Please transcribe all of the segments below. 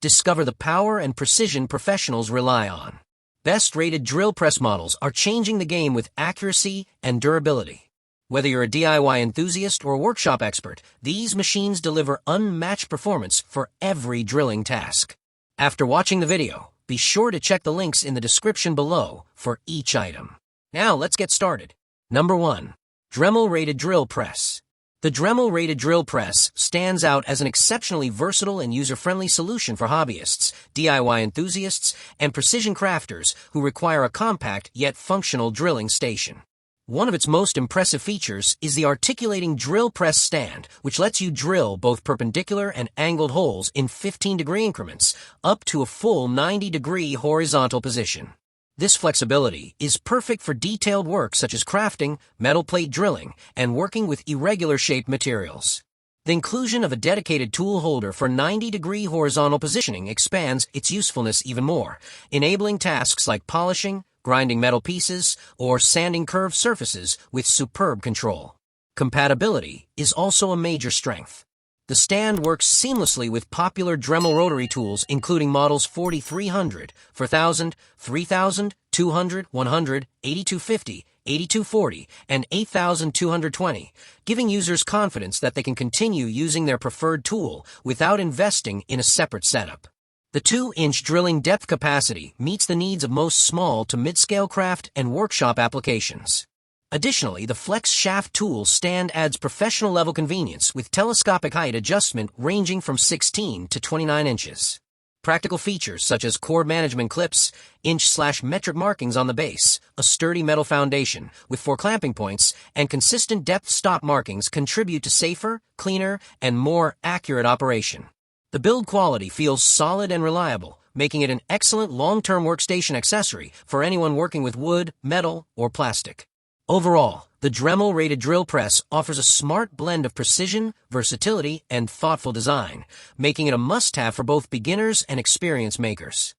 Discover the power and precision professionals rely on. Best-rated drill press models are changing the game with accuracy and durability. Whether you're a DIY enthusiast or a workshop expert, these machines deliver unmatched performance for every drilling task. After watching the video, be sure to check the links in the description below for each item. Now let's get started. Number 1. Dremel Rated Drill Press. The Dremel Rated Drill Press stands out as an exceptionally versatile and user-friendly solution for hobbyists, DIY enthusiasts, and precision crafters who require a compact yet functional drilling station. One of its most impressive features is the articulating drill press stand, which lets you drill both perpendicular and angled holes in 15-degree increments, up to a full 90-degree horizontal position. This flexibility is perfect for detailed work such as crafting, metal plate drilling, and working with irregular-shaped materials. The inclusion of a dedicated tool holder for 90-degree horizontal positioning expands its usefulness even more, enabling tasks like polishing, grinding metal pieces, or sanding curved surfaces with superb control. Compatibility is also a major strength. The stand works seamlessly with popular Dremel rotary tools including models 4300, 4000, 3000, 200, 100, 8250, 8240, and 8220, giving users confidence that they can continue using their preferred tool without investing in a separate setup. The 2-inch drilling depth capacity meets the needs of most small to mid-scale craft and workshop applications. Additionally, the Flex Shaft tool stand adds professional-level convenience with telescopic height adjustment ranging from 16 to 29 inches. Practical features such as cord management clips, inch/metric markings on the base, a sturdy metal foundation with 4 clamping points, and consistent depth stop markings contribute to safer, cleaner, and more accurate operation. The build quality feels solid and reliable, making it an excellent long-term workstation accessory for anyone working with wood, metal, or plastic. Overall, the Dremel Rated Drill Press offers a smart blend of precision, versatility, and thoughtful design, making it a must-have for both beginners and experienced makers.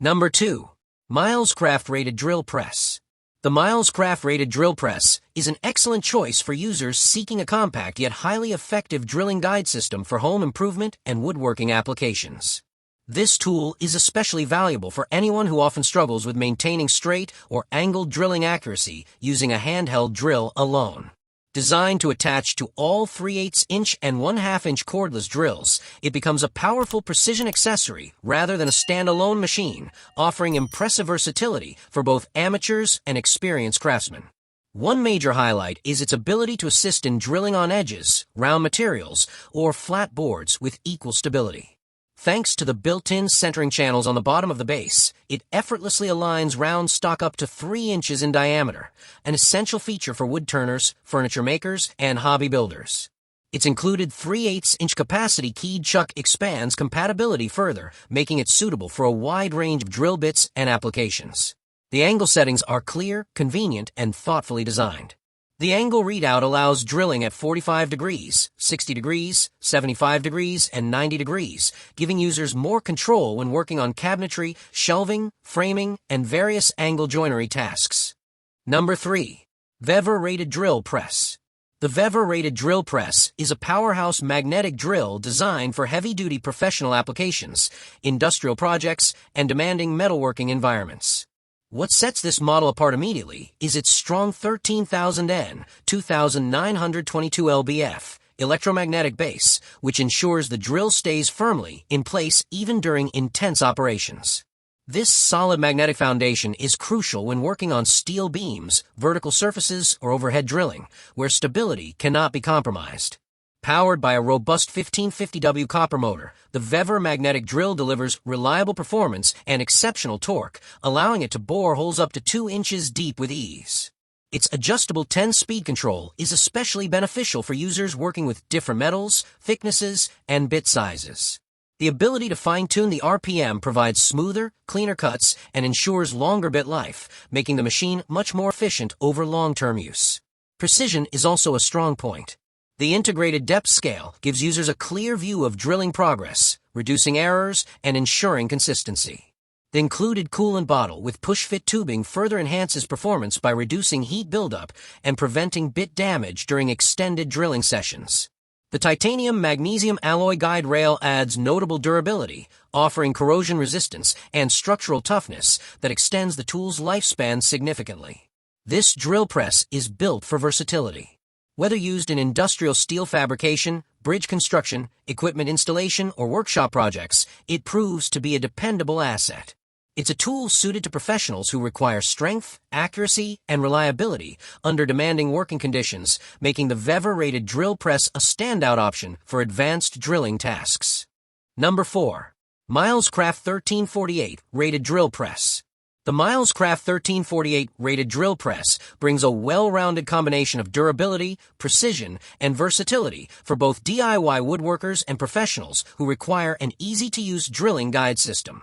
Number 2. Milescraft Rated Drill Press. The Milescraft Rated Drill Press is an excellent choice for users seeking a compact yet highly effective drilling guide system for home improvement and woodworking applications. This tool is especially valuable for anyone who often struggles with maintaining straight or angled drilling accuracy using a handheld drill alone. Designed to attach to all 3/8-inch and 1/2-inch cordless drills, it becomes a powerful precision accessory rather than a standalone machine, offering impressive versatility for both amateurs and experienced craftsmen. One major highlight is its ability to assist in drilling on edges, round materials, or flat boards with equal stability. Thanks to the built-in centering channels on the bottom of the base, it effortlessly aligns round stock up to 3 inches in diameter, an essential feature for wood turners, furniture makers, and hobby builders. Its included 3/8-inch capacity keyed chuck expands compatibility further, making it suitable for a wide range of drill bits and applications. The angle settings are clear, convenient, and thoughtfully designed. The angle readout allows drilling at 45 degrees, 60 degrees, 75 degrees, and 90 degrees, giving users more control when working on cabinetry, shelving, framing, and various angle joinery tasks. Number 3. VEVOR Rated Drill Press. The VEVOR Rated Drill Press is a powerhouse magnetic drill designed for heavy-duty professional applications, industrial projects, and demanding metalworking environments. What sets this model apart immediately is its strong 13,000 N, 2,922 lbf, electromagnetic base, which ensures the drill stays firmly in place even during intense operations. This solid magnetic foundation is crucial when working on steel beams, vertical surfaces, or overhead drilling, where stability cannot be compromised. Powered by a robust 1550W copper motor, the VEVOR magnetic drill delivers reliable performance and exceptional torque, allowing it to bore holes up to 2 inches deep with ease. Its adjustable 10-speed control is especially beneficial for users working with different metals, thicknesses, and bit sizes. The ability to fine-tune the RPM provides smoother, cleaner cuts and ensures longer bit life, making the machine much more efficient over long-term use. Precision is also a strong point. The integrated depth scale gives users a clear view of drilling progress, reducing errors, and ensuring consistency. The included coolant bottle with push-fit tubing further enhances performance by reducing heat buildup and preventing bit damage during extended drilling sessions. The titanium-magnesium alloy guide rail adds notable durability, offering corrosion resistance and structural toughness that extends the tool's lifespan significantly. This drill press is built for versatility. Whether used in industrial steel fabrication, bridge construction, equipment installation, or workshop projects, it proves to be a dependable asset. It's a tool suited to professionals who require strength, accuracy, and reliability under demanding working conditions, making the VEVOR-rated drill press a standout option for advanced drilling tasks. Number 4. Milescraft 1348 Rated Drill Press. The Milescraft 1348 rated drill press brings a well-rounded combination of durability, precision, and versatility for both DIY woodworkers and professionals who require an easy-to-use drilling guide system.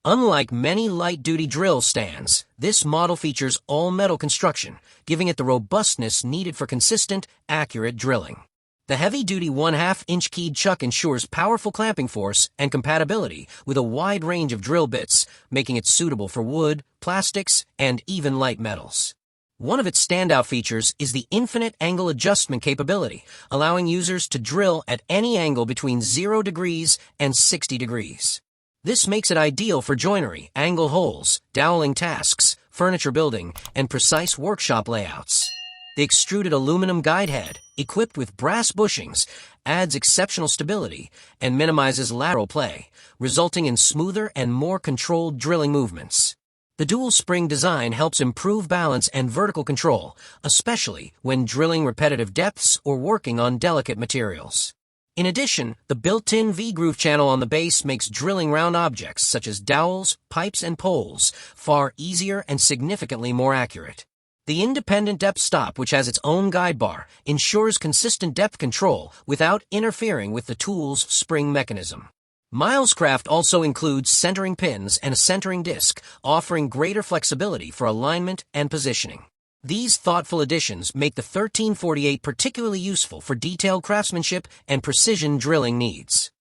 Unlike many light-duty drill stands, this model features all-metal construction, giving it the robustness needed for consistent, accurate drilling. The heavy-duty 1/2-inch keyed chuck ensures powerful clamping force and compatibility with a wide range of drill bits, making it suitable for wood, plastics, and even light metals. One of its standout features is the infinite angle adjustment capability, allowing users to drill at any angle between 0 degrees and 60 degrees. This makes it ideal for joinery, angle holes, doweling tasks, furniture building, and precise workshop layouts. The extruded aluminum guide head, equipped with brass bushings, adds exceptional stability and minimizes lateral play, resulting in smoother and more controlled drilling movements. The dual spring design helps improve balance and vertical control, especially when drilling repetitive depths or working on delicate materials. In addition, the built-in V-groove channel on the base makes drilling round objects such as dowels, pipes, and poles far easier and significantly more accurate. The independent depth stop, which has its own guide bar, ensures consistent depth control without interfering with the tool's spring mechanism. Milescraft also includes centering pins and a centering disc, offering greater flexibility for alignment and positioning. These thoughtful additions make the 1348 particularly useful for detailed craftsmanship and precision drilling needs.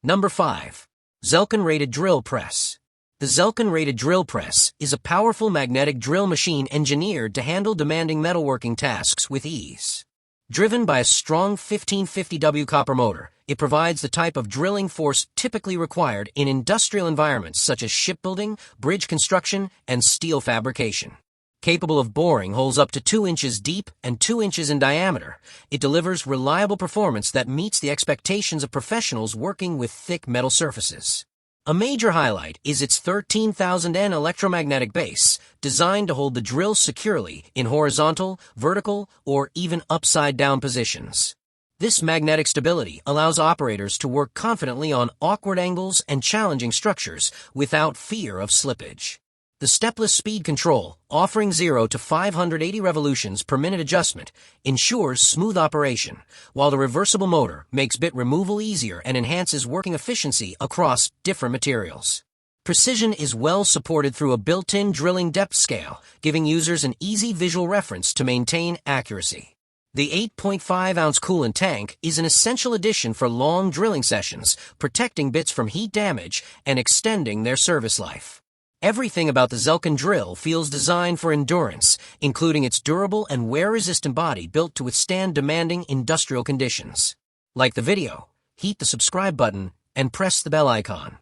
Number 5. ZELCAN Rated Drill Press. The ZELCAN Rated Drill Press is a powerful magnetic drill machine engineered to handle demanding metalworking tasks with ease. Driven by a strong 1550W copper motor, it provides the type of drilling force typically required in industrial environments such as shipbuilding, bridge construction, and steel fabrication. Capable of boring holes up to 2 inches deep and 2 inches in diameter, it delivers reliable performance that meets the expectations of professionals working with thick metal surfaces. A major highlight is its 13,000 N electromagnetic base, designed to hold the drill securely in horizontal, vertical, or even upside-down positions. This magnetic stability allows operators to work confidently on awkward angles and challenging structures without fear of slippage. The stepless speed control, offering 0 to 580 revolutions per minute adjustment, ensures smooth operation, while the reversible motor makes bit removal easier and enhances working efficiency across different materials. Precision is well supported through a built-in drilling depth scale, giving users an easy visual reference to maintain accuracy. The 8.5-ounce coolant tank is an essential addition for long drilling sessions, protecting bits from heat damage and extending their service life. Everything about the ZELCAN drill feels designed for endurance, including its durable and wear-resistant body built to withstand demanding industrial conditions. Like the video, hit the subscribe button, and press the bell icon.